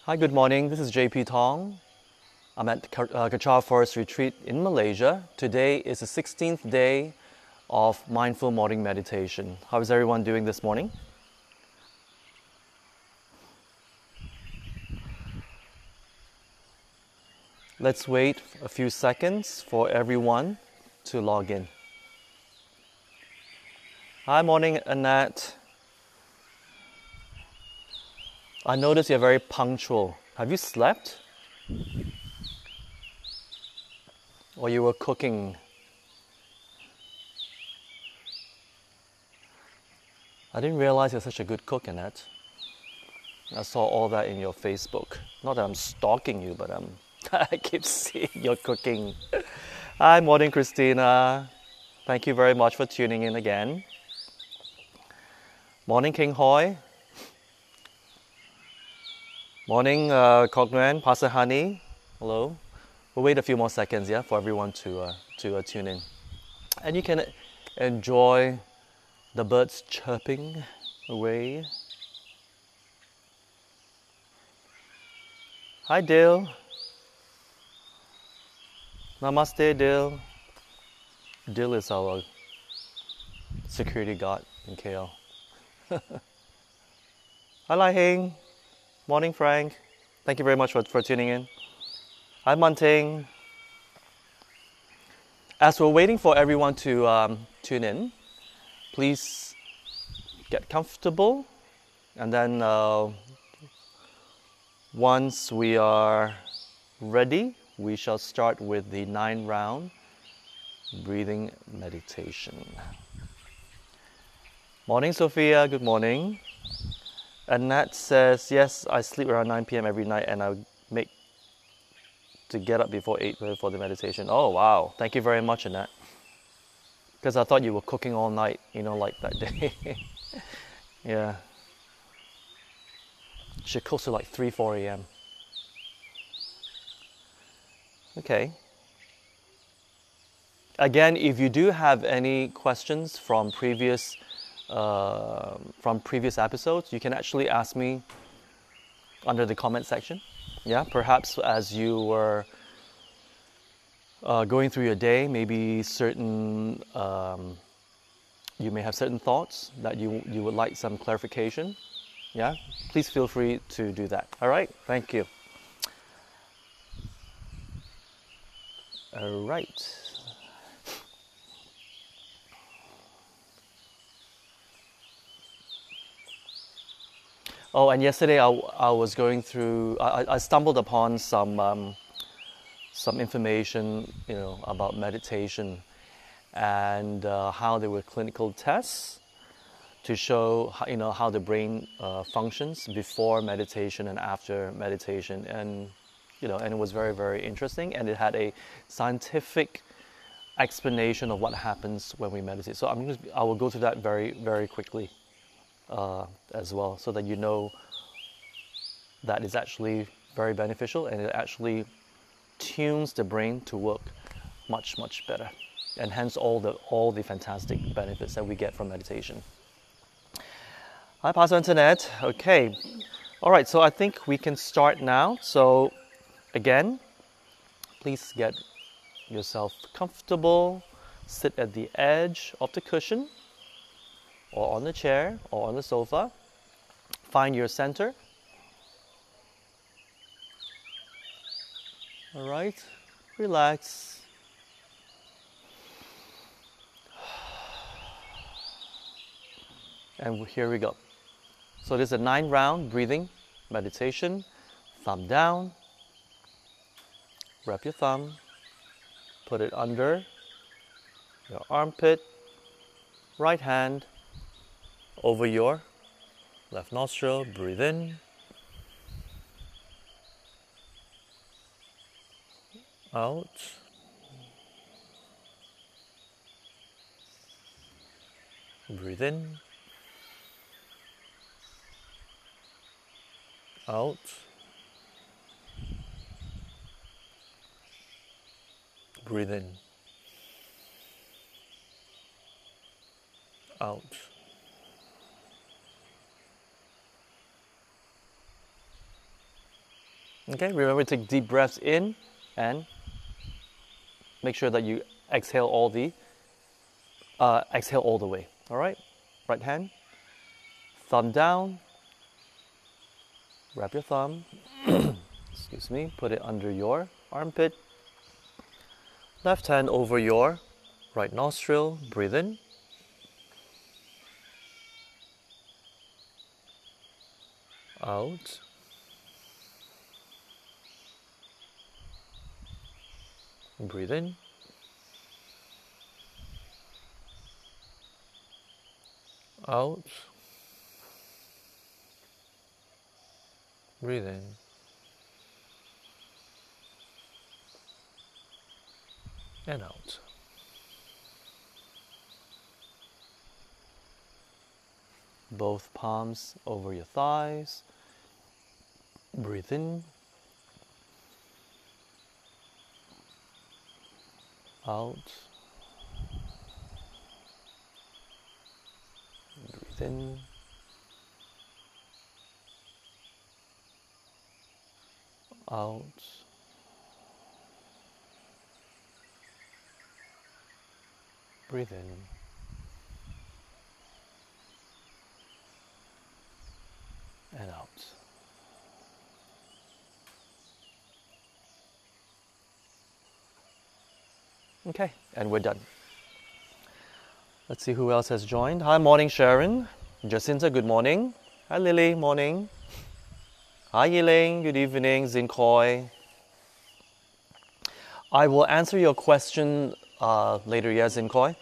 Hi, good morning. This is JP Thong. I'm at Kechara Forest Retreat in Malaysia. Today is the 16th day of mindful morning meditation. How is everyone doing this morning? Let's wait a few seconds for everyone to log in. Hi, morning, Annette. I notice you're very punctual. Have you slept? Or you were cooking? I didn't realize you're such a good cook, Annette. I saw all that in your Facebook. Not that I'm stalking you, but I keep seeing your cooking. Hi, morning, Christina. Thank you very much for tuning in again. Morning, King Hoy. Morning, Kok Nguyen, Pastor Honey. Hello. We'll wait a few more seconds, yeah, for everyone to tune in. And you can enjoy the birds chirping away. Hi, Dale. Namaste, Dale. Dale is our security guard in KL. Hi, Lai Hing. Morning, Frank. Thank you very much for tuning in. Hi, Manting. As we're waiting for everyone to tune in, please get comfortable. And then once we are ready, we shall start with the 9-round breathing meditation. Morning, Sophia. Good morning. Annette says, yes, I sleep around 9 p.m. every night and I make to get up before 8 for the meditation. Oh, wow. Thank you very much, Annette. Because I thought you were cooking all night, like that day. Yeah. She cooks till like 3, 4 a.m. Okay. Again, if you do have any questions from previous episodes, you can actually ask me under the comment section. Yeah, perhaps as you were going through your day, maybe certain you may have certain thoughts that you would like some clarification. Yeah, please feel free to do that. All right, thank you. All right. Oh, and yesterday I was going through. I stumbled upon some information, about meditation, and how there were clinical tests to show, how the brain functions before meditation and after meditation, and and it was very, very interesting, and it had a scientific explanation of what happens when we meditate. So I will go through that very, very quickly. As well, so that that is actually very beneficial, and it actually tunes the brain to work much, much better, and hence all the fantastic benefits that we get from meditation. Hi, Pastor Internet. Okay, all right. So I think we can start now. So again, please get yourself comfortable. Sit at the edge of the cushion, or on the chair, or on the sofa. Find your center. All right, relax. And here we go. So this is a 9-round breathing meditation. Thumb down. Wrap your thumb. Put it under your armpit. Right hand over your left nostril. Breathe in. Out. Breathe in. Out. Breathe in. Out. Okay, remember to take deep breaths in and make sure that you exhale all the way. All right, right hand, thumb down, wrap your thumb, excuse me, put it under your armpit, left hand over your right nostril, breathe in, out, breathe in, out, breathe in, and out. Both palms over your thighs, breathe in, out, breathe in, out, breathe in, and out. Okay, and we're done. Let's see who else has joined. Hi, morning, Sharon. Jacinta, good morning. Hi, Lily, morning. Hi, Yiling, good evening. Zinkoi. I will answer your question later, yes, Zinkoi,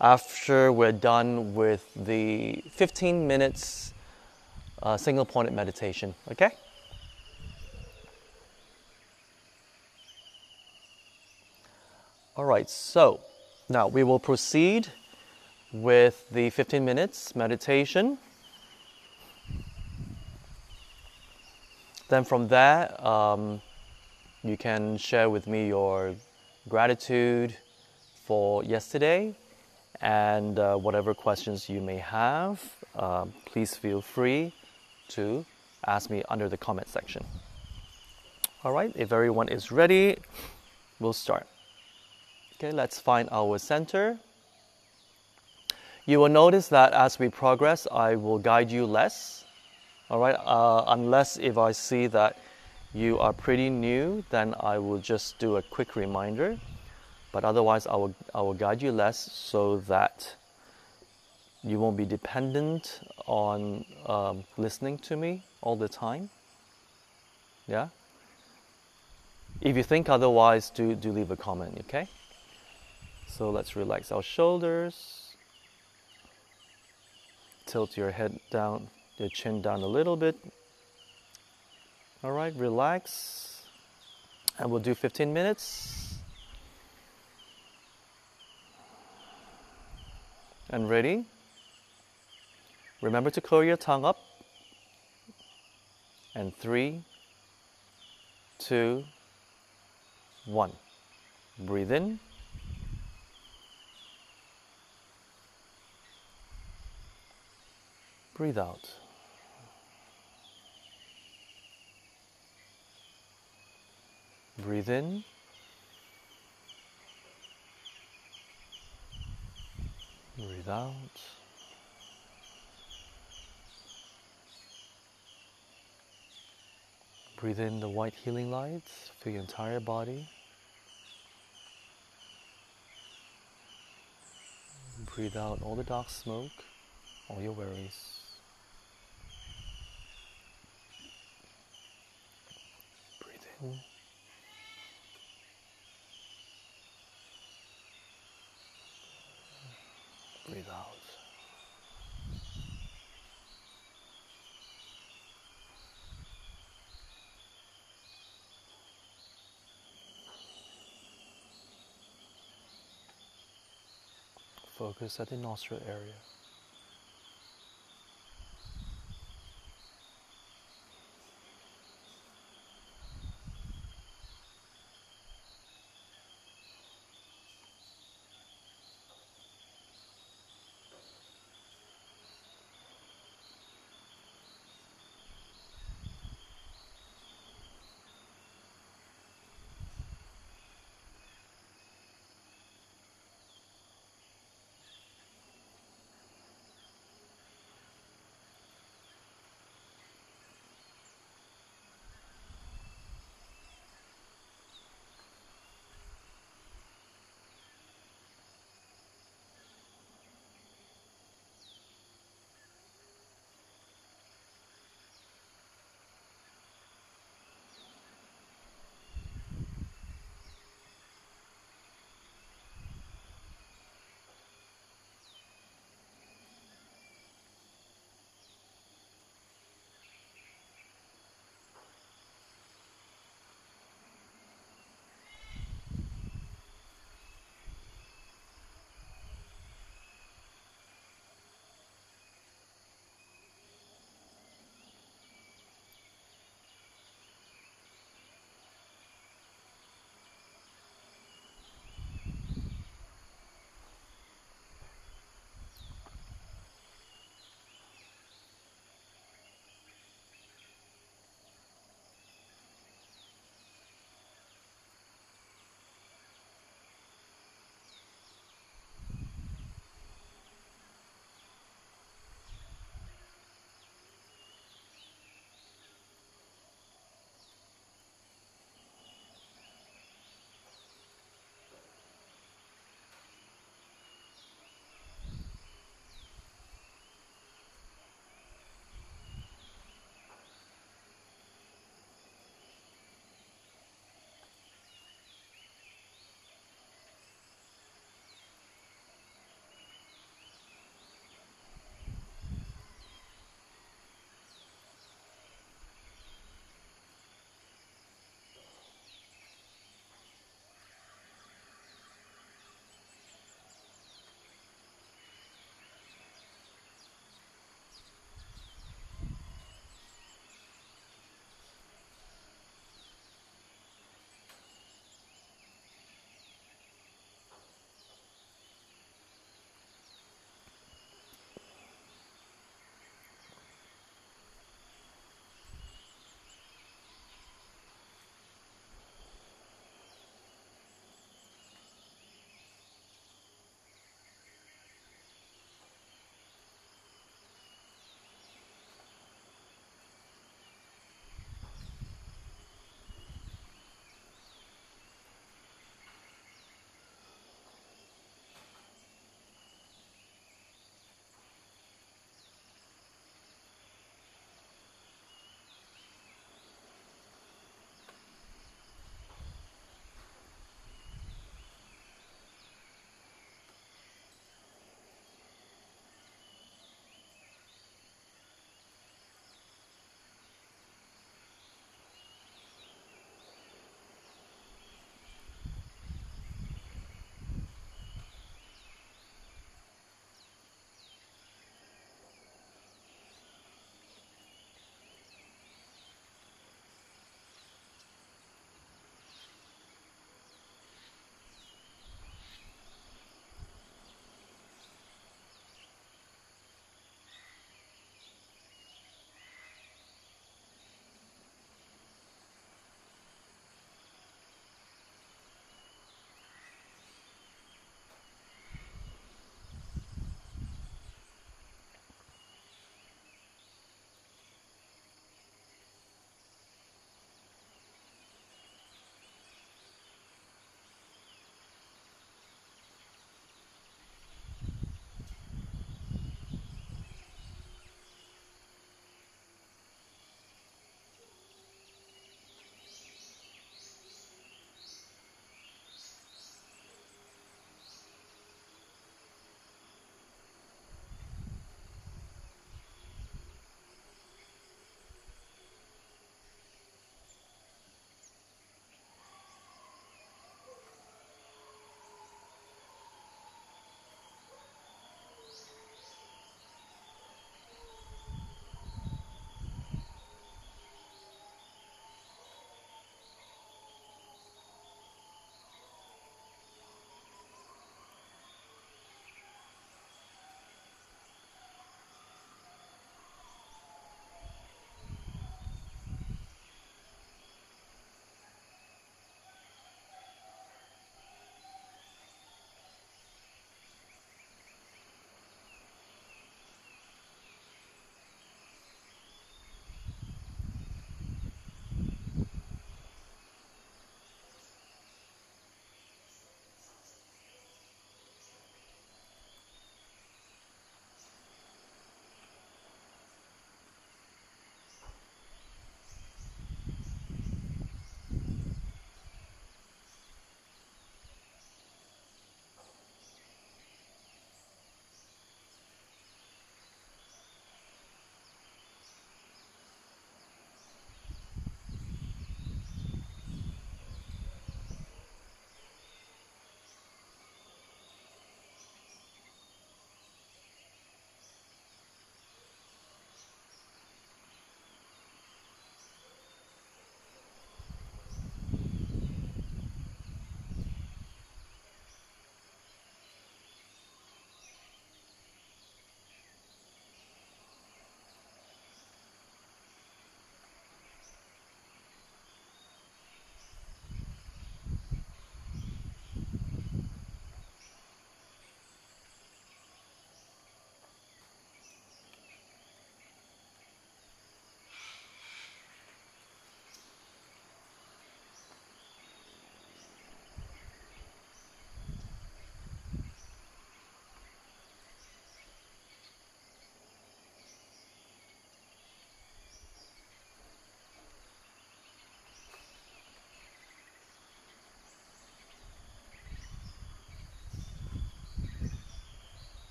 after we're done with the 15 minutes single-pointed meditation, okay? All right, so now we will proceed with the 15 minutes meditation. Then from there, you can share with me your gratitude for yesterday and whatever questions you may have. Please feel free to ask me under the comment section. All right, if everyone is ready, we'll start. Okay, let's find our center. You will notice that as we progress, I will guide you less. All right, unless if I see that you are pretty new, then I will just do a quick reminder. But otherwise, I will guide you less so that you won't be dependent on listening to me all the time. Yeah? If you think otherwise, do leave a comment, okay? So let's relax our shoulders. Tilt your head down, your chin down a little bit. All right, relax. And we'll do 15 minutes. And ready? Remember to curl your tongue up. And 3, 2, 1. Breathe in. Breathe out. Breathe in. Breathe out. Breathe in the white healing light through your entire body. Breathe out all the dark smoke, all your worries. Breathe in. Breathe out. Focus at the nostril area.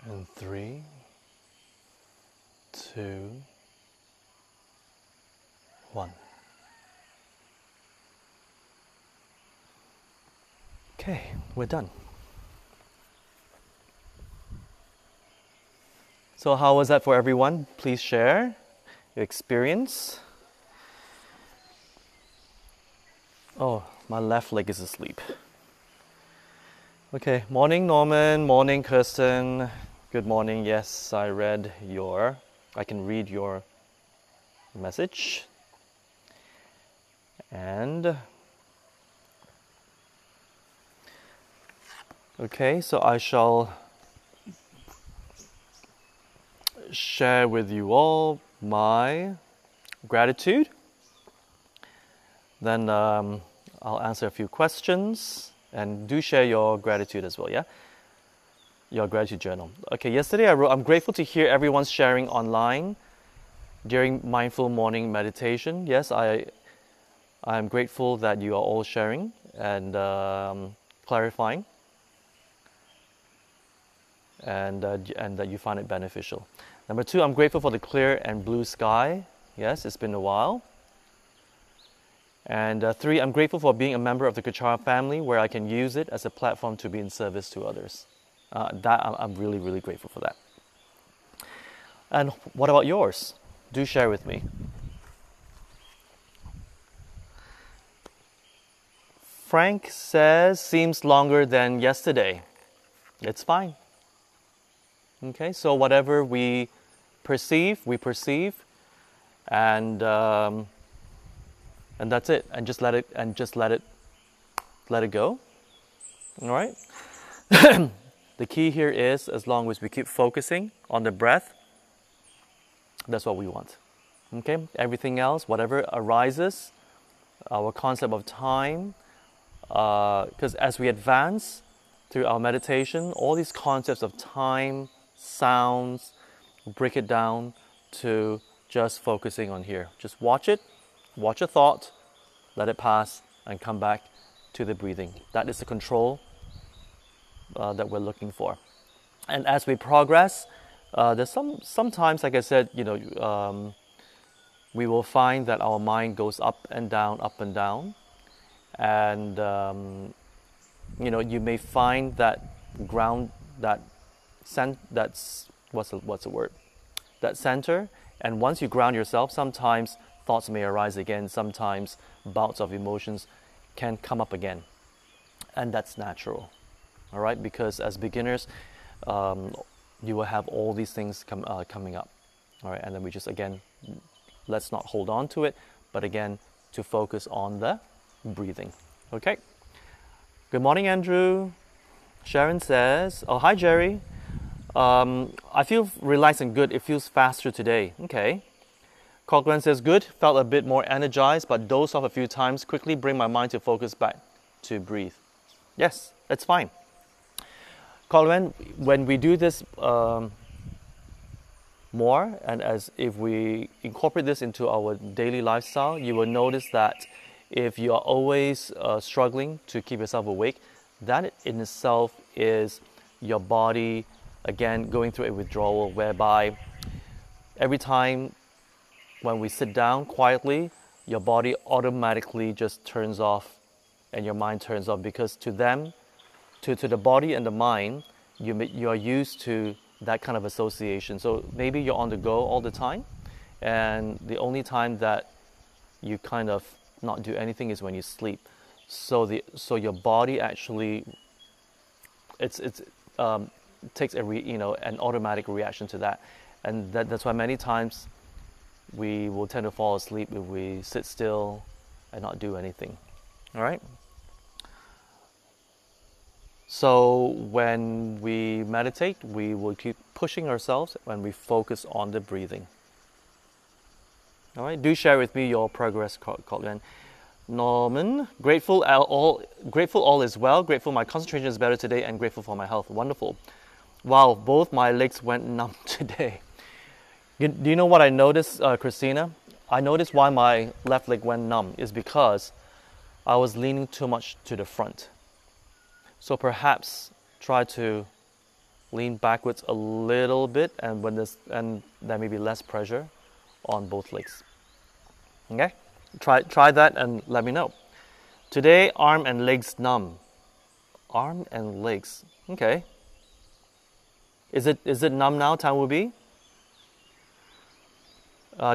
And 3, 2, 1. Okay, we're done. So how was that for everyone? Please share your experience. Oh, my left leg is asleep. Okay, morning Norman, morning Kirsten. Good morning. Yes, I can read your message. And okay, so I shall share with you all my gratitude. Then I'll answer a few questions, and do share your gratitude as well, yeah? Your gratitude journal. Okay, yesterday I wrote, I'm grateful to hear everyone's sharing online during mindful morning meditation. Yes, I'm grateful that you are all sharing and clarifying, and that you find it beneficial. Number 2, I'm grateful for the clear and blue sky. Yes, it's been a while. And 3, I'm grateful for being a member of the Kechara family, where I can use it as a platform to be in service to others. I'm really, really grateful for that. And what about yours? Do share with me. Frank says, seems longer than yesterday. It's fine. Okay, so whatever we perceive, and that's it. And just let it go. All right. The key here is, as long as we keep focusing on the breath, that's what we want. Okay. Everything else, whatever arises, our concept of time, because as we advance through our meditation, all these concepts of time, sounds, break it down to just focusing on here. Just watch it, watch a thought, let it pass, and come back to the breathing. That is the control that we're looking for. And as we progress, there's sometimes, like I said, we will find that our mind goes up and down, and you may find that that center. And once you ground yourself, sometimes thoughts may arise again. Sometimes bouts of emotions can come up again, and that's natural. All right, because as beginners, you will have all these things coming up. All right, and then we just, again, let's not hold on to it, but again, to focus on the breathing. Okay. Good morning, Andrew. Sharon says, oh, hi, Jerry. I feel relaxed and good. It feels faster today. Okay. Cochran says, good. Felt a bit more energized, but dozed off a few times. Quickly bring my mind to focus back to breathe. Yes, that's fine. Colin, when we do this more, and as if we incorporate this into our daily lifestyle, you will notice that if you are always struggling to keep yourself awake, that in itself is your body, again, going through a withdrawal, whereby every time when we sit down quietly, your body automatically just turns off and your mind turns off, because to them, to the body and the mind, you are used to that kind of association. So maybe you're on the go all the time, and the only time that you kind of not do anything is when you sleep. So your body actually takes an automatic reaction to that, and that's why many times we will tend to fall asleep if we sit still and not do anything. All right. So when we meditate, we will keep pushing ourselves when we focus on the breathing. All right, do share with me your progress, Colin. Norman, grateful all is well. Grateful my concentration is better today, and grateful for my health. Wonderful. Wow, both my legs went numb today. Do you know what I noticed, Christina? I noticed why my left leg went numb is because I was leaning too much to the front. So perhaps try to Lean backwards a little bit, and there may be less pressure on both legs. Okay? Try that and let me know. Today, arm and legs numb. Arm and legs. Okay. Is it numb now, Tanwubi?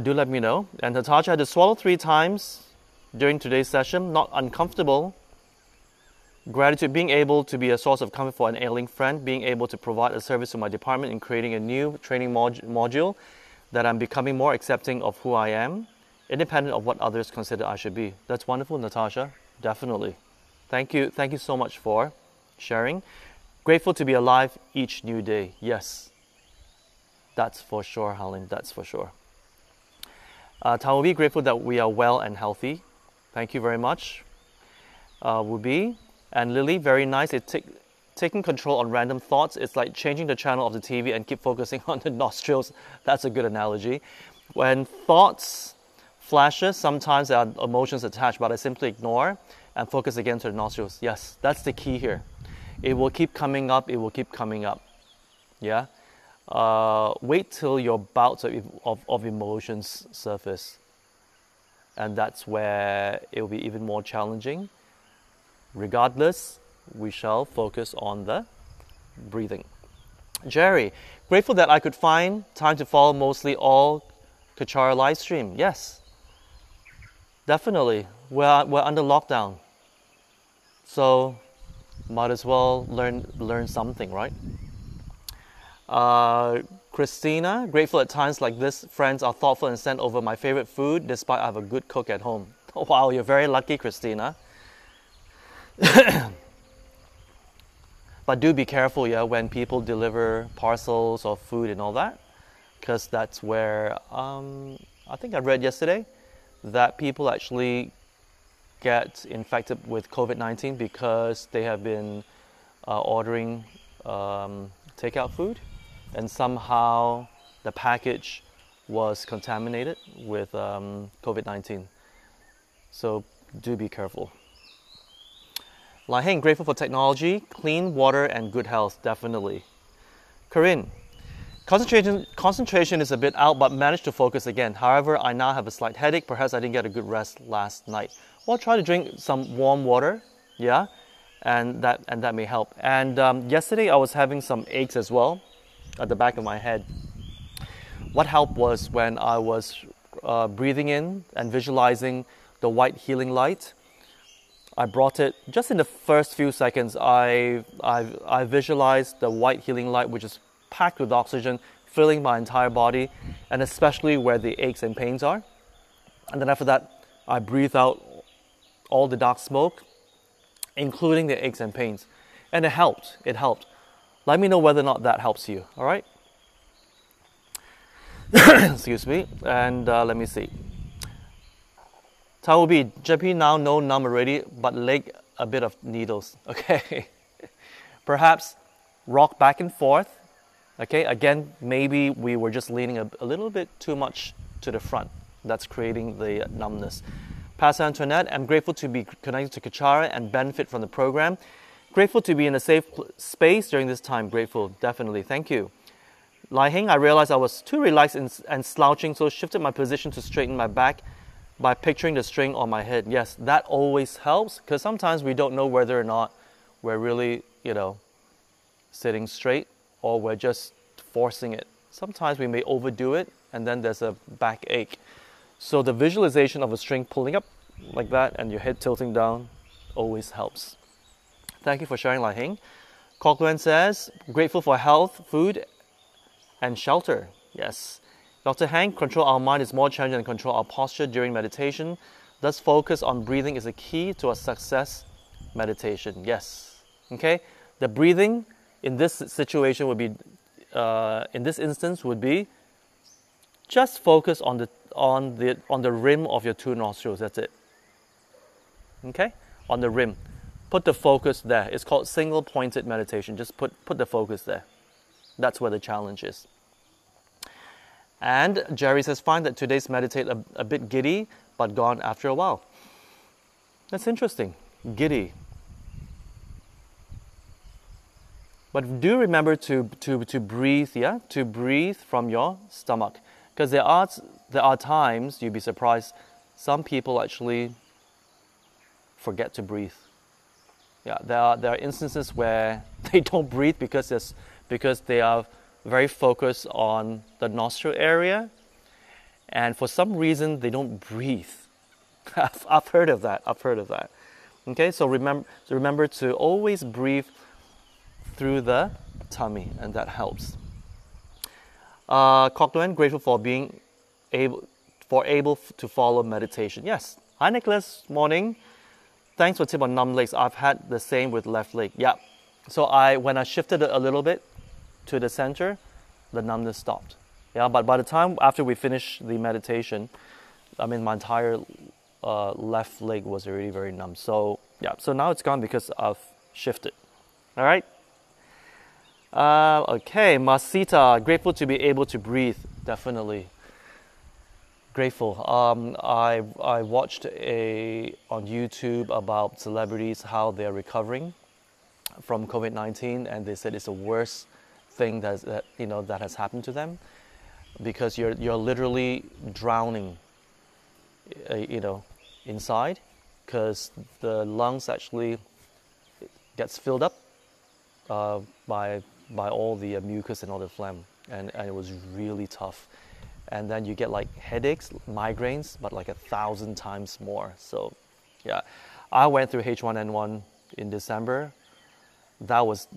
Do let me know. And Natasha had to swallow 3 times during today's session. Not uncomfortable. Gratitude, being able to be a source of comfort for an ailing friend, being able to provide a service to my department in creating a new training module, that I'm becoming more accepting of who I am, independent of what others consider I should be. That's wonderful, Natasha. Definitely. Thank you so much for sharing. Grateful to be alive each new day. Yes. That's for sure, Halim. That's for sure. Taobi, grateful that we are well and healthy. Thank you very much. Wubi and Lily, very nice. Taking control on random thoughts. It's like changing the channel of the TV and keep focusing on the nostrils. That's a good analogy. When thoughts flashes, sometimes there are emotions attached, but I simply ignore and focus again to the nostrils. Yes, that's the key here. It will keep coming up. It will keep coming up. Yeah. Wait till your bouts of emotions surface, and that's where it will be even more challenging. Regardless, we shall focus on the breathing. Jerry, grateful that I could find time to follow mostly all Kechara live stream. Yes, definitely. We're under lockdown, so might as well learn something, right? Christina, grateful at times like this, friends are thoughtful and send over my favorite food despite I have a good cook at home. Wow, you're very lucky, Christina. But do be careful, yeah, when people deliver parcels of food and all that, because that's where, I think I read yesterday that people actually get infected with COVID-19 because they have been ordering takeout food, and somehow the package was contaminated with COVID-19. So do be careful. Lai Heng, grateful for technology, clean water, and good health, definitely. Corinne, concentration is a bit out, but managed to focus again. However, I now have a slight headache. Perhaps I didn't get a good rest last night. Well, try to drink some warm water, yeah, and that may help. And yesterday I was having some aches as well at the back of my head. What helped was when I was breathing in and visualizing the white healing light. I brought it just in the first few seconds. I visualized the white healing light, which is packed with oxygen, filling my entire body, and especially where the aches and pains are. And then after that, I breathe out all the dark smoke, including the aches and pains. And it helped. It helped. Let me know whether or not that helps you. All right? Excuse me. And let me see. Taobi, JP now no numb already, but leg a bit of needles. Okay. Perhaps rock back and forth. Okay. Again, maybe we were just leaning a little bit too much to the front. That's creating the numbness. Pastor Antoinette, I'm grateful to be connected to Kechara and benefit from the program. Grateful to be in a safe space during this time. Grateful, definitely. Thank you. Lai Heng, I realized I was too relaxed and slouching, so shifted my position to straighten my back by picturing the string on my head. Yes, that always helps, because sometimes we don't know whether or not we're really, sitting straight or we're just forcing it. Sometimes we may overdo it and then there's a backache. So the visualization of a string pulling up like that and your head tilting down always helps. Thank you for sharing, Lai Heng. Cochran says, grateful for health, food, and shelter. Yes. Dr. Hank, control our mind is more challenging than control our posture during meditation. Thus, focus on breathing is a key to a success meditation. Yes. Okay? The breathing in this situation would be, in this instance, would be just focus on the rim of your 2 nostrils. That's it. Okay? On the rim. Put the focus there. It's called single pointed meditation. Just put the focus there. That's where the challenge is. And Jerry says, find that today's meditate a bit giddy, but gone after a while. That's interesting. Giddy. But do remember to breathe, yeah, to breathe from your stomach, because there are times you'd be surprised. Some people actually forget to breathe. Yeah, there are instances where they don't breathe because they are very focused on the nostril area, and for some reason they don't breathe. I've heard of that. Okay, so remember to always breathe through the tummy, and that helps. Cochran, grateful for being able to follow meditation. Yes. Hi, Nicholas. Morning. Thanks for tip on numb legs. I've had the same with left leg. Yeah. So when I shifted it a little bit to the center, the numbness stopped. Yeah. But by the time after we finished the meditation, I mean, my entire left leg was already very numb. So yeah. So now it's gone because I've shifted. All right. Okay, Masita, grateful to be able to breathe. Definitely grateful. I watched on YouTube about celebrities, how they're recovering from COVID-19, and they said it's the worst thing that has happened to them, because you're literally drowning, inside, because the lungs actually gets filled up by all the mucus and all the phlegm, and it was really tough. And then you get like headaches, migraines, but like 1,000 times more. So yeah, I went through H1N1 in December. That was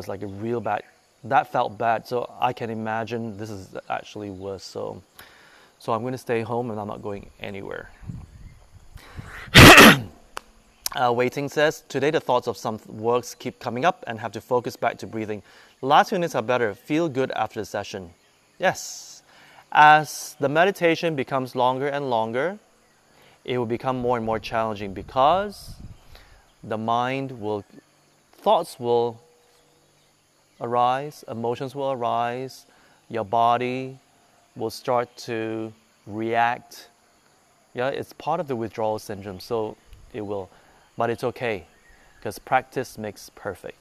like a real bad, that felt bad. So I can imagine this is actually worse. So I'm going to stay home and I'm not going anywhere. Waiting says, today the thoughts of some works keep coming up and have to focus back to breathing. Last few minutes are better. Feel good after the session. Yes. As the meditation becomes longer and longer, it will become more and more challenging, because the thoughts will arise, emotions will arise, your body will start to react. Yeah, it's part of the withdrawal syndrome, so it will. But it's okay, because practice makes perfect.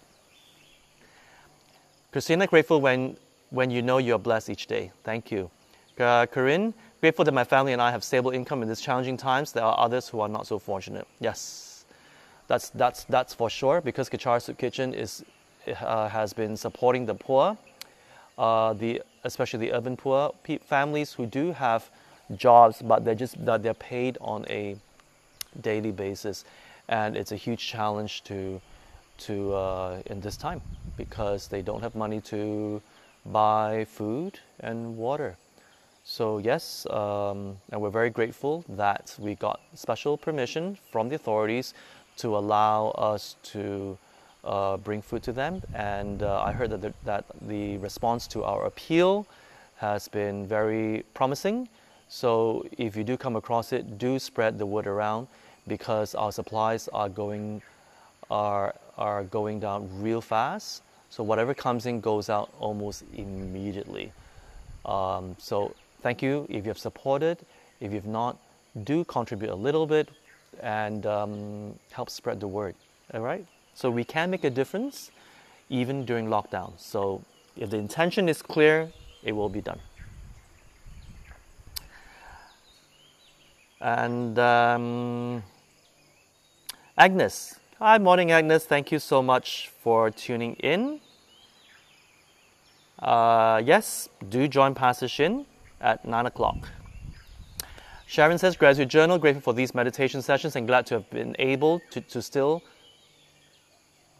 Christina, grateful when you know you're blessed each day. Thank you. Corinne, grateful that my family and I have stable income in these challenging times. There are others who are not so fortunate. Yes, that's for sure, because Kechara Soup Kitchen has been supporting the poor, especially the urban poor families who do have jobs, but they're paid on a daily basis. And it's a huge challenge to in this time, because they don't have money to buy food and water. So yes, and we're very grateful that we got special permission from the authorities to allow us to bring food to them. And I heard that the response to our appeal has been very promising. So if you do come across it, do spread the word around, because our supplies are going down real fast. So whatever comes in goes out almost immediately. So thank you if you have supported. If you've not, do contribute a little bit and help spread the word. All right? So we can make a difference even during lockdown. So if the intention is clear, it will be done. And Agnes. Hi, morning, Agnes. Thank you so much for tuning in. Yes, do join Pastor Shin at 9 o'clock. Sharon says, gratitude journal, grateful for these meditation sessions and glad to have been able to still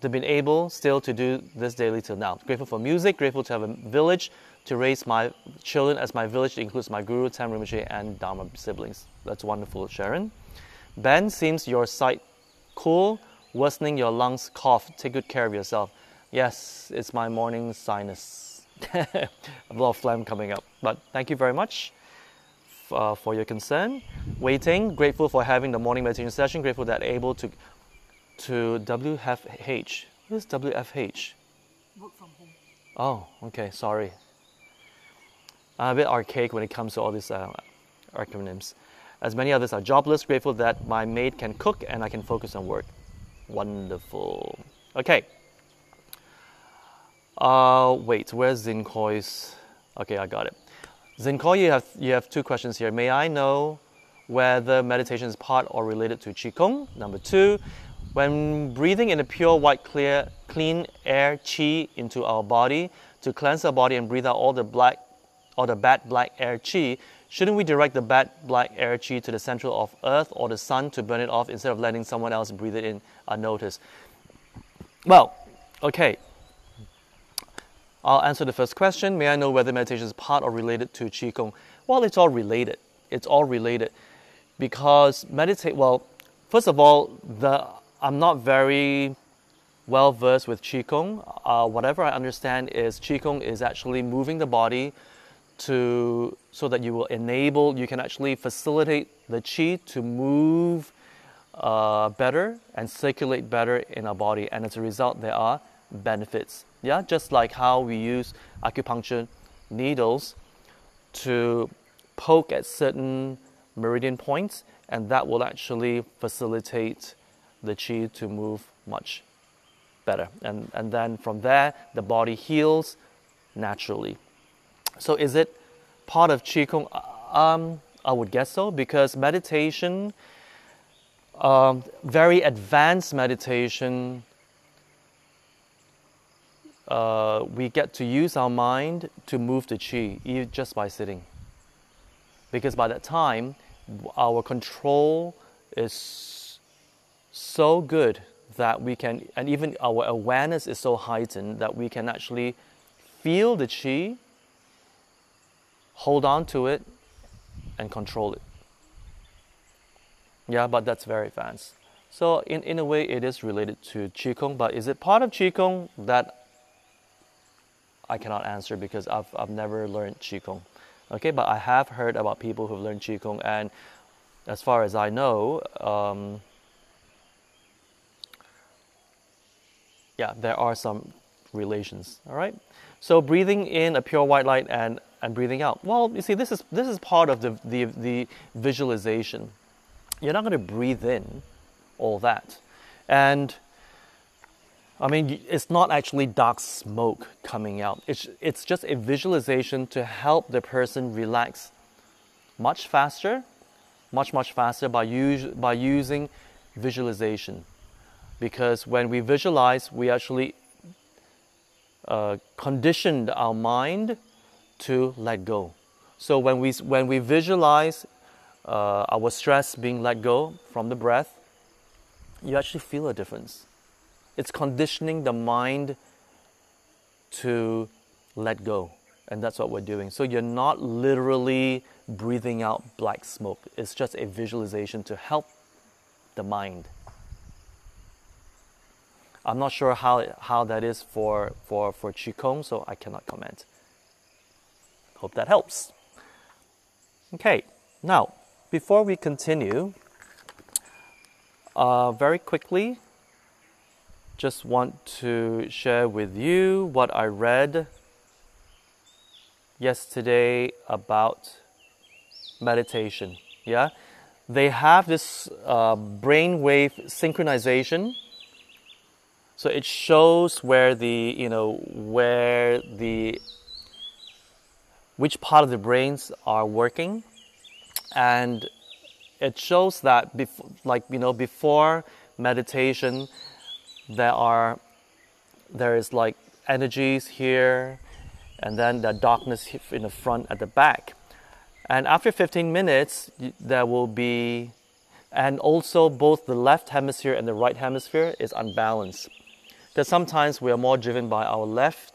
do this daily till now. Grateful for music, grateful to have a village to raise my children, as my village includes my guru, Tam Rinpoche, and Dharma siblings. That's wonderful, Sharon. Ben, seems your sight cool, worsening your lungs, cough. Take good care of yourself. Yes, it's my morning sinus. A lot of phlegm coming up. But thank you very much for your concern. Waiting, grateful for having the morning meditation session, grateful that able to WFH. What is WFH? Work from home. Oh, okay, sorry. I'm a bit archaic when it comes to all these acronyms. As many others are jobless, grateful that my maid can cook and I can focus on work. Wonderful. Okay. Wait, where's Zinkoi's? Okay, I got it. Zinkoi, you have two questions here. May I know whether meditation is part or related to Qigong? Number two, when breathing in a pure, white, clean air qi into our body to cleanse our body and breathe out all the bad black air qi, shouldn't we direct the bad black air qi to the center of earth or the sun to burn it off instead of letting someone else breathe it in unnoticed? Well, okay. I'll answer the first question. May I know whether meditation is part or related to Qigong? Well, it's all related. It's all related because first of all, I'm not very well versed with Qigong. Whatever I understand is Qigong is actually moving the body so that you can actually facilitate the Qi to move better and circulate better in our body. And as a result, there are benefits. Yeah, just like how we use acupuncture needles to poke at certain meridian points, and that will actually facilitate the qi to move much better. And then from there, the body heals naturally. So is it part of Qigong? I would guess so, because meditation, very advanced meditation, we get to use our mind to move the qi just by sitting. Because by that time, our control is so good that we can, and even our awareness is so heightened that we can actually feel the qi, hold on to it, and control it. Yeah, but that's very advanced. So in a way, it is related to Qigong, but is it part of Qigong? That I cannot answer because I've never learned Qigong. Okay, but I have heard about people who've learned Qigong, and as far as I know, there are some relations. All right. So breathing in a pure white light and breathing out. Well, you see, this is part of the visualization. You're not going to breathe in all that, and I mean, it's not actually dark smoke coming out. It's just a visualization to help the person relax much faster by using visualization. Because when we visualize, we actually conditioned our mind to let go. So when we visualize our stress being let go from the breath, you actually feel a difference. It's conditioning the mind to let go. And that's what we're doing. So you're not literally breathing out black smoke. It's just a visualization to help the mind. I'm not sure how that is for Qigong, so I cannot comment. Hope that helps. Okay, now, before we continue, very quickly, just want to share with you what I read yesterday about meditation. Yeah, they have this brainwave synchronization. So it shows which part of the brains are working, and it shows that before meditation, there is like energies here, and then the darkness in the front at the back. And after 15 minutes, there will be, and also both the left hemisphere and the right hemisphere is unbalanced. Because sometimes we are more driven by our left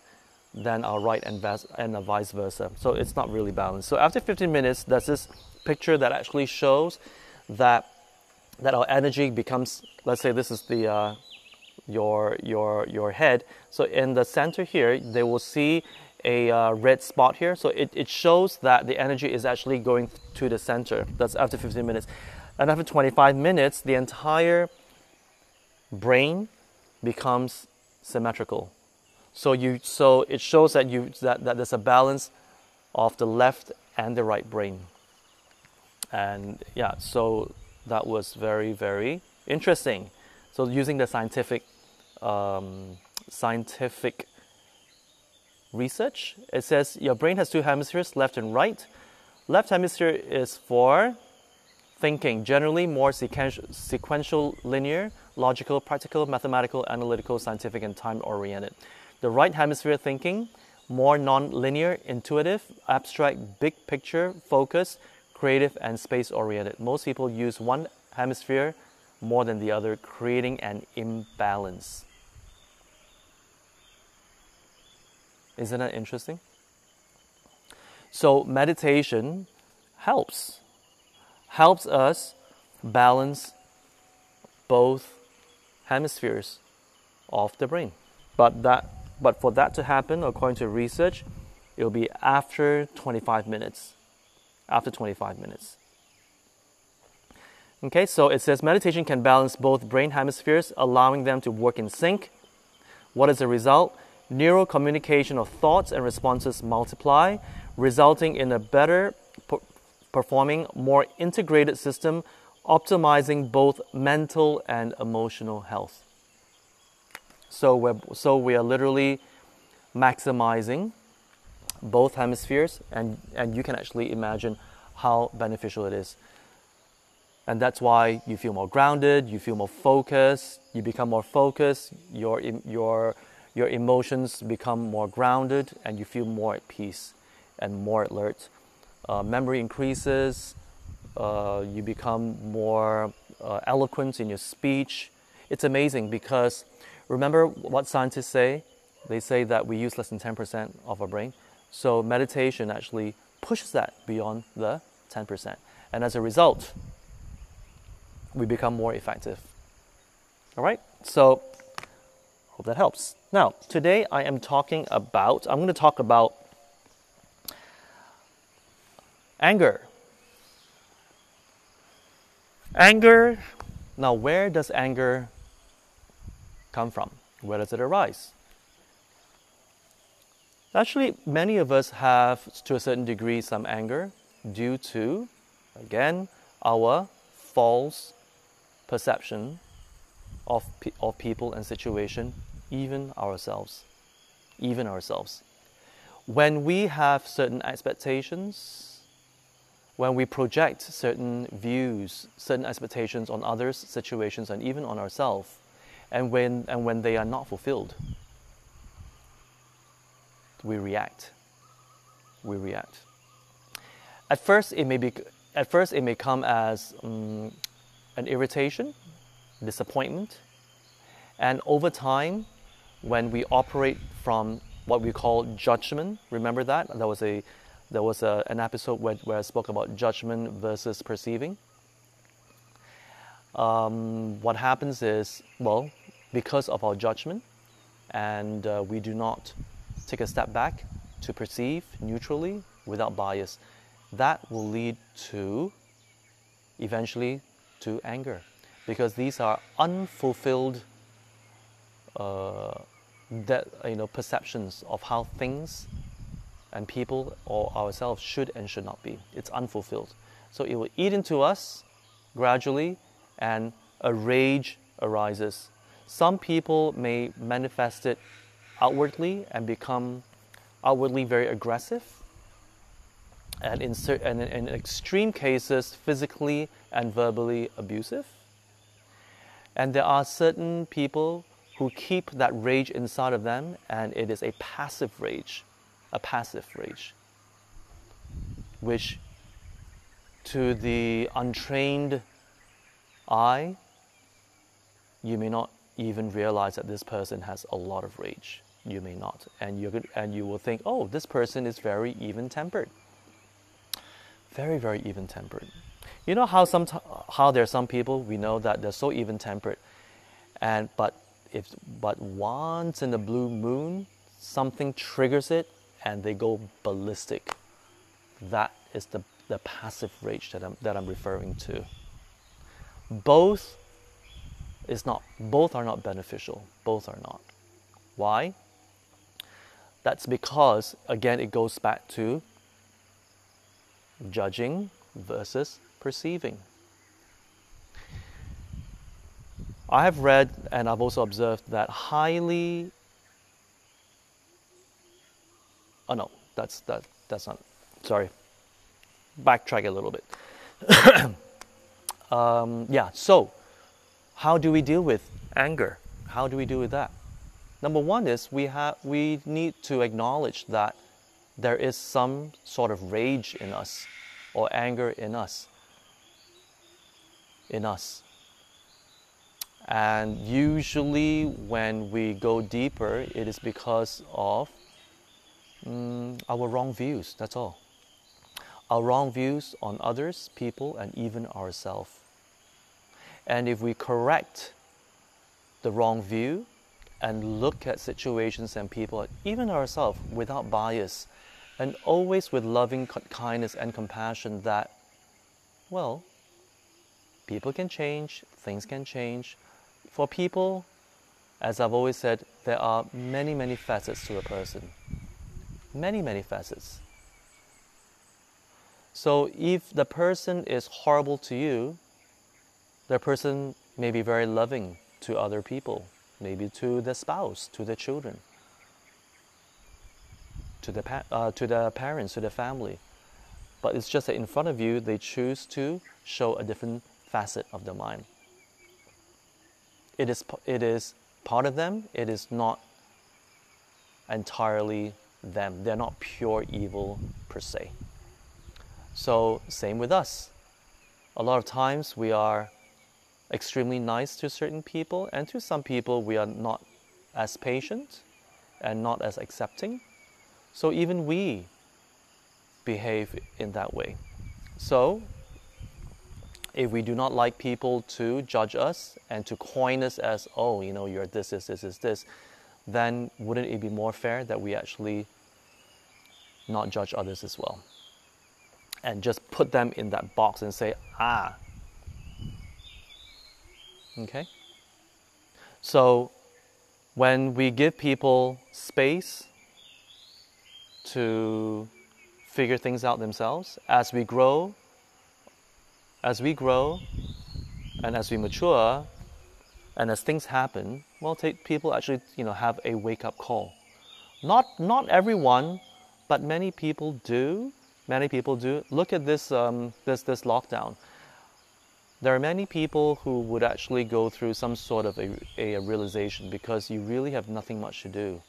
than our right, and vice versa. So it's not really balanced. So after 15 minutes, there's this picture that actually shows that our energy becomes, let's say this is the your head. So in the center here, they will see a red spot here. So it shows that the energy is actually going to the center. That's after 15 minutes. And after 25 minutes, the entire brain becomes symmetrical. So it shows that there's a balance of the left and the right brain. And yeah, so that was very, very interesting. So using the scientific research. It says your brain has two hemispheres, left and right. Left hemisphere is for thinking, generally more sequential, linear, logical, practical, mathematical, analytical, scientific, and time-oriented. The right hemisphere thinking, more non-linear, intuitive, abstract, big picture, focused, creative, and space-oriented. Most people use one hemisphere more than the other, creating an imbalance. Isn't that interesting? So meditation helps us balance both hemispheres of the brain. But for that to happen, according to research, it will be after 25 minutes. After 25 minutes. Okay, so it says meditation can balance both brain hemispheres, allowing them to work in sync. What is the result? Neural communication of thoughts and responses multiply, resulting in a better performing, more integrated system, optimizing both mental and emotional health. So we are literally maximizing both hemispheres, and you can actually imagine how beneficial it is. And that's why you feel more grounded, you feel more focused, you become more focused, your emotions become more grounded, and you feel more at peace and more alert. Memory increases, you become more eloquent in your speech. It's amazing because remember what scientists say? They say that we use less than 10% of our brain. So meditation actually pushes that beyond the 10%. And as a result, we become more effective. All right? So hope that helps. Now, today I'm going to talk about anger. Anger. Now, where does anger come from? Where does it arise? Actually, many of us have, to a certain degree, some anger due to, again, our false perception of people and situation, even ourselves. When we have certain expectations, when we project certain views, certain expectations on others, situations, and even on ourselves, and when they are not fulfilled, we react. At first, it may come as an irritation, disappointment, and over time, when we operate from what we call judgment, remember that? There was an episode where I spoke about judgment versus perceiving. What happens is, well, because of our judgment, and we do not take a step back to perceive neutrally without bias, that will lead to, eventually, to anger. Because these are unfulfilled perceptions of how things and people or ourselves should and should not be. It's unfulfilled. So it will eat into us gradually, and a rage arises. Some people may manifest it outwardly and become outwardly very aggressive, and in extreme cases, physically and verbally abusive. And there are certain people who keep that rage inside of them, and it is a passive rage, which to the untrained eye, you may not even realize that this person has a lot of rage. You may not, and you will think, oh, this person is very even-tempered. Very, very even-tempered. You know how there are some people we know that they're so even-tempered, but once in the blue moon, something triggers it, and they go ballistic. That is the passive rage that I'm referring to. Both are not beneficial. Both are not. Why? That's because, again, it goes back to judging versus perceiving. I have read and I've also observed that highly Oh no, that's not. Sorry, backtrack a little bit. Yeah. So, how do we deal with anger? How do we deal with that? Number one is we need to acknowledge that there is some sort of rage in us, or anger in us. And usually when we go deeper, it is because of our wrong views, that's all. Our wrong views on others, people, and even ourselves. And if we correct the wrong view and look at situations and people, even ourselves, without bias, and always with loving kindness and compassion that, well, people can change, things can change. For people, as I've always said, there are many, many facets to a person. Many, many facets. So if the person is horrible to you, the person may be very loving to other people, maybe to the spouse, to the children, to the parents, to the family. But it's just that in front of you, they choose to show a different facet of the mind. It is part of them. It is not entirely them. They're not pure evil per se. So same with us. A lot of times we are extremely nice to certain people, and to some people we are not as patient and not as accepting. So even we behave in that way. So if we do not like people to judge us and to coin us as, oh, you're this, then wouldn't it be more fair that we actually not judge others as well? And just put them in that box and say, okay? So when we give people space to figure things out themselves, as we grow and as we mature, and as things happen, well, people actually, have a wake-up call. Not everyone, but many people do. Many people do. Look at this this lockdown. There are many people who would actually go through some sort of a realization, because you really have nothing much to do,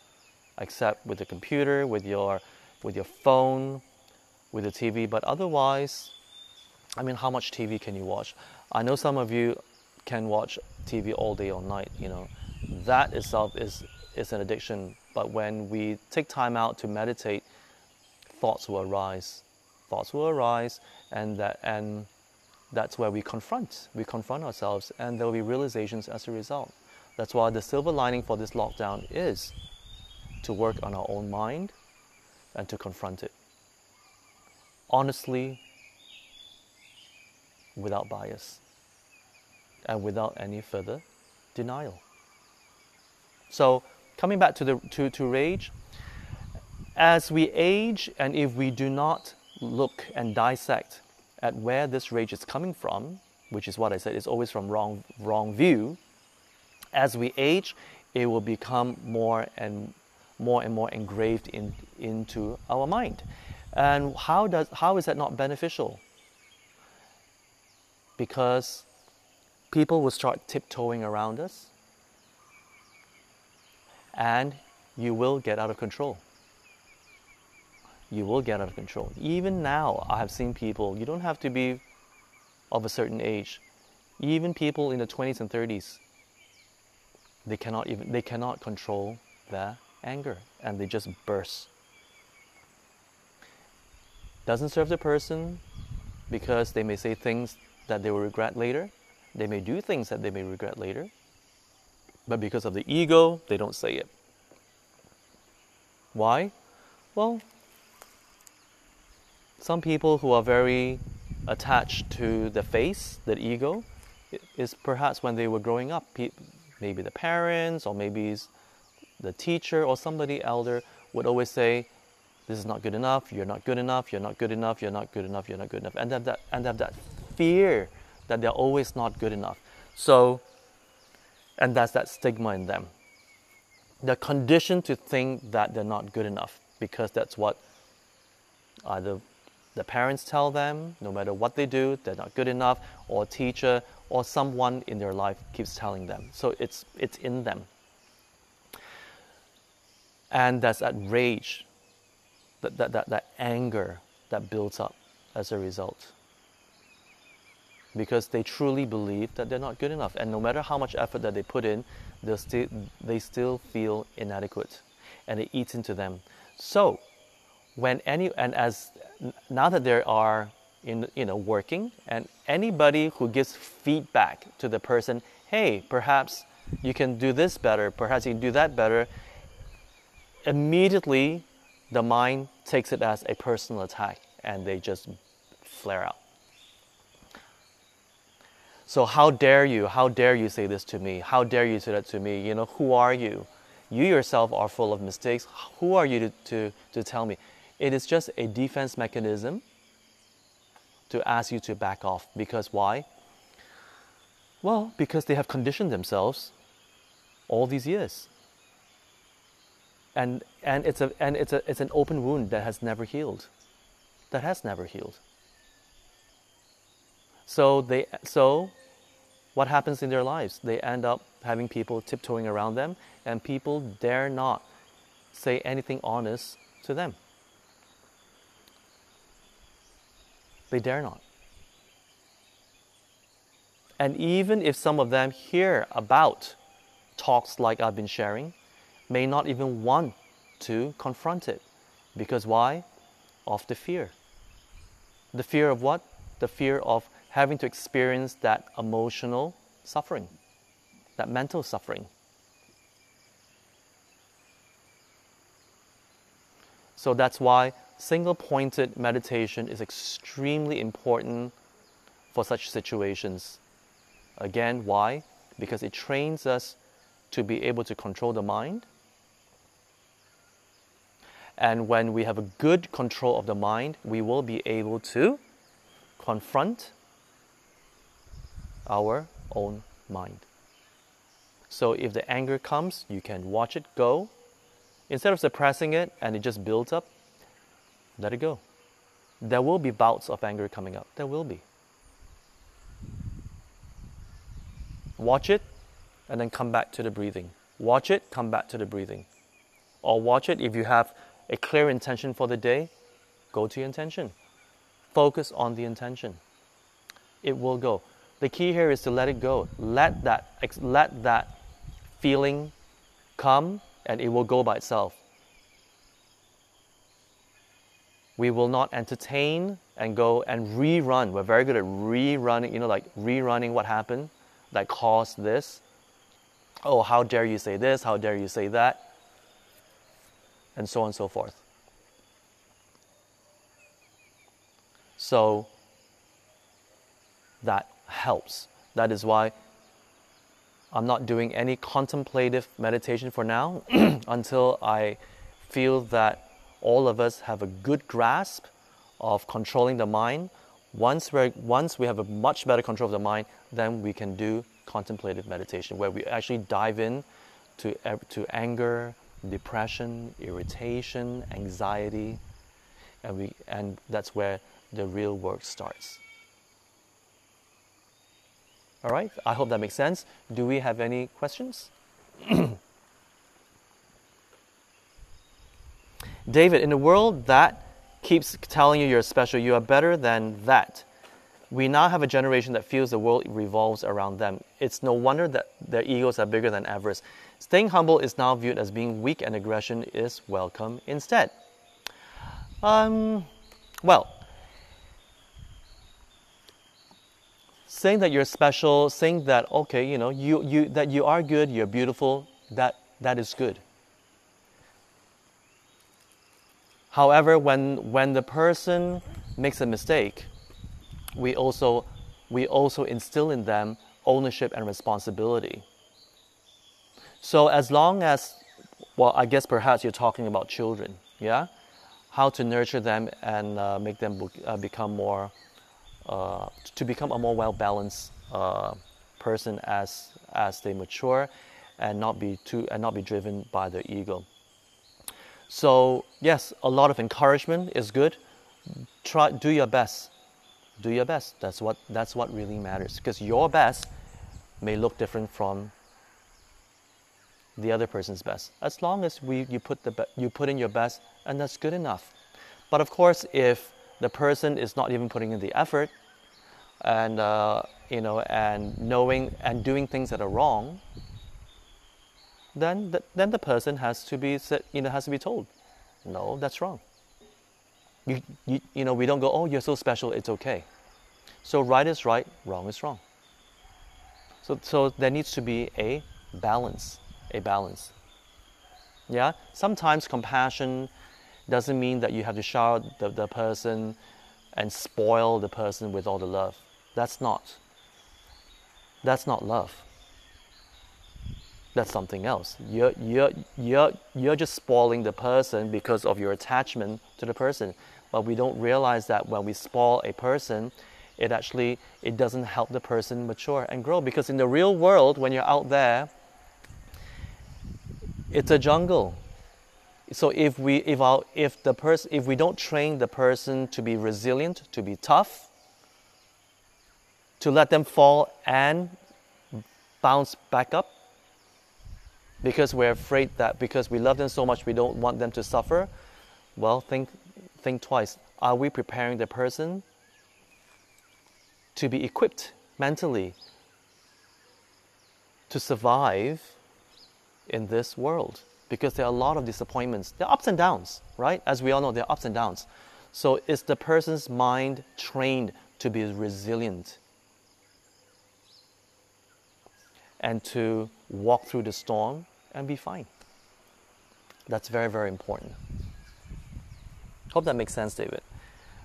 except with the computer, with your phone, with the TV. But otherwise, how much TV can you watch? I know some of you can watch TV all day, all night. That itself is an addiction. But when we take time out to meditate, thoughts will arise. And that's where we confront ourselves, and there will be realizations as a result. That's why the silver lining for this lockdown is to work on our own mind and to confront it honestly, without bias, and without any further denial. So coming back to rage, as we age, and if we do not look and dissect at where this rage is coming from, which is what I said, it's always from wrong view. As we age, it will become more and more engraved into our mind. And how is that not beneficial? Because people will start tiptoeing around us, and you will get out of control. You will get out of control. Even now, I have seen people, you don't have to be of a certain age, even people in the 20s and 30s, they cannot control their anger, and they just burst. Doesn't serve the person, because they may say things that they will regret later. They may do things that they may regret later. But because of the ego, they don't say it. Why? Well, some people who are very attached to the face, the ego, is perhaps when they were growing up, maybe the parents or maybe the teacher or somebody elder would always say, this is not good enough, you're not good enough, you're not good enough, you're not good enough, you're not good enough. And have that fear that they're always not good enough. So, and that's that stigma in them. They're conditioned to think that they're not good enough. because that's what either the parents tell them, no matter what they do, they're not good enough, or a teacher or someone in their life keeps telling them. So it's in them. And that's that rage, that anger that builds up as a result. Because they truly believe that they're not good enough. And no matter how much effort that they put in, they still feel inadequate. And it eats into them. So, now that they are working, and anybody who gives feedback to the person, hey, perhaps you can do this better, perhaps you can do that better, immediately the mind takes it as a personal attack and they just flare out. So how dare you say this to me? How dare you say that to me? Who are you? You yourself are full of mistakes. Who are you to tell me? It is just a defense mechanism to ask you to back off. Because why? Well, because they have conditioned themselves all these years. And it's an open wound that has never healed. So what happens in their lives? They end up having people tiptoeing around them, and people dare not say anything honest to them. They dare not. And even if some of them hear about talks like I've been sharing, may not even want to confront it. Because why? Of the fear. The fear of what? The fear of having to experience that emotional suffering, that mental suffering. So that's why single-pointed meditation is extremely important for such situations. Again, why? Because it trains us to be able to control the mind. And when we have a good control of the mind, we will be able to confront our own mind. So if the anger comes, you can watch it go. Instead of suppressing it and it just builds up, let it go. There will be bouts of anger coming up. There will be. Watch it and then come back to the breathing. Watch it, come back to the breathing. Or watch it if you have a clear intention for the day, go to your intention. Focus on the intention. It will go. The key here is to let it go. Let that feeling come and it will go by itself. We will not entertain and go and rerun. We're very good at rerunning, like rerunning what happened that caused this. Oh, how dare you say this? How dare you say that? And so on and so forth. So that helps. That is why I'm not doing any contemplative meditation for now until I feel that all of us have a good grasp of controlling the mind. Once we have a much better control of the mind, then we can do contemplative meditation where we actually dive in to anger, depression, irritation, anxiety, and that's where the real work starts. All right, I hope that makes sense. Do we have any questions? David, in a world that keeps telling you you're special, you are better than that, we now have a generation that feels the world revolves around them. It's no wonder that their egos are bigger than avarice. Staying humble is now viewed as being weak and aggression is welcome instead. Well, saying that you're special, saying that, okay, that you are good, you're beautiful, that is good. However, when the person makes a mistake, we also instill in them ownership and responsibility. So as long as, well, I guess perhaps you're talking about children, yeah? How to nurture them and make them become more, to become a more well-balanced person as they mature, and not be driven by their ego. So yes, a lot of encouragement is good. Try, do your best. Do your best. That's what really matters. Because your best may look different from the other person's best. As long as you put in your best, and that's good enough. But of course, if the person is not even putting in the effort, and and knowing and doing things that are wrong, then the person has to be told, no, that's wrong. We don't go, oh, you're so special, it's okay. So right is right, wrong is wrong. So there needs to be a balance. Yeah. Sometimes compassion doesn't mean that you have to shower the person and spoil the person with all the love. That's not love. That's something else. You're just spoiling the person because of your attachment to the person. But we don't realize that when we spoil a person, it doesn't help the person mature and grow. Because in the real world, when you're out there, it's a jungle. So if we don't train the person to be resilient, to be tough, to let them fall and bounce back up, because we're afraid that because we love them so much we don't want them to suffer, well, think twice. Are we preparing the person to be equipped mentally to survive in this world? Because there are a lot of disappointments. There are ups and downs, right? As we all know, there are ups and downs. So is the person's mind trained to be resilient and to walk through the storm and be fine? That's very, very important. Hope that makes sense, David.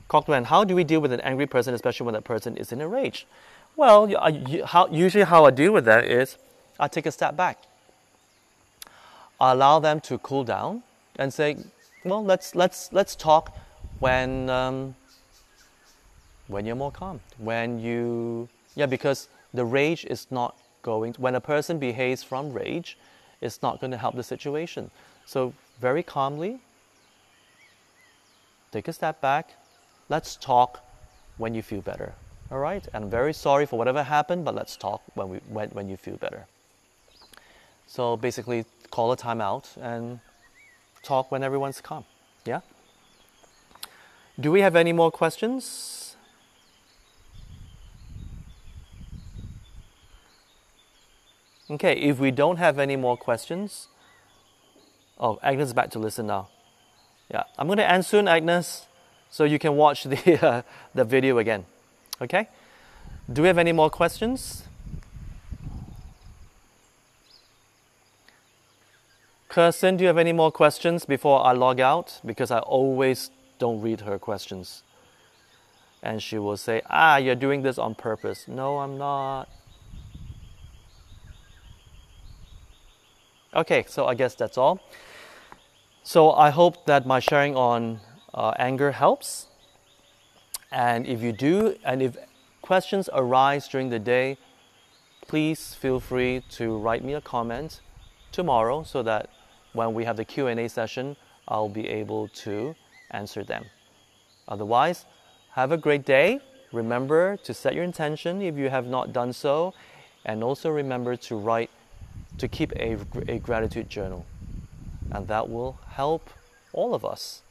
Cochran, how do we deal with an angry person, especially when that person is in a rage? Well, usually how I deal with that is I take a step back. I allow them to cool down and say, well, let's talk when you're more calm. Because the rage is not going, when a person behaves from rage, it's not going to help the situation. So very calmly, take a step back. Let's talk when you feel better. All right? And I'm very sorry for whatever happened, but let's talk when you feel better. So basically, call a timeout and talk when everyone's calm. Yeah? Do we have any more questions? Okay, if we don't have any more questions... Oh, Agnes is back to listen now. Yeah, I'm going to end soon, Agnes, so you can watch the video again. Okay? Do we have any more questions? Kirsten, do you have any more questions before I log out? Because I always don't read her questions. And she will say, you're doing this on purpose. No, I'm not. Okay, so I guess that's all. So I hope that my sharing on anger helps. And if you do, and if questions arise during the day, please feel free to write me a comment tomorrow so that when we have the Q&A session, I'll be able to answer them. Otherwise, have a great day. Remember to set your intention if you have not done so. And also remember to keep a gratitude journal. And that will help all of us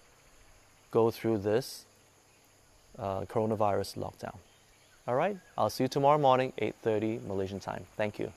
go through this coronavirus lockdown. All right? I'll see you tomorrow morning, 8:30 Malaysian time. Thank you.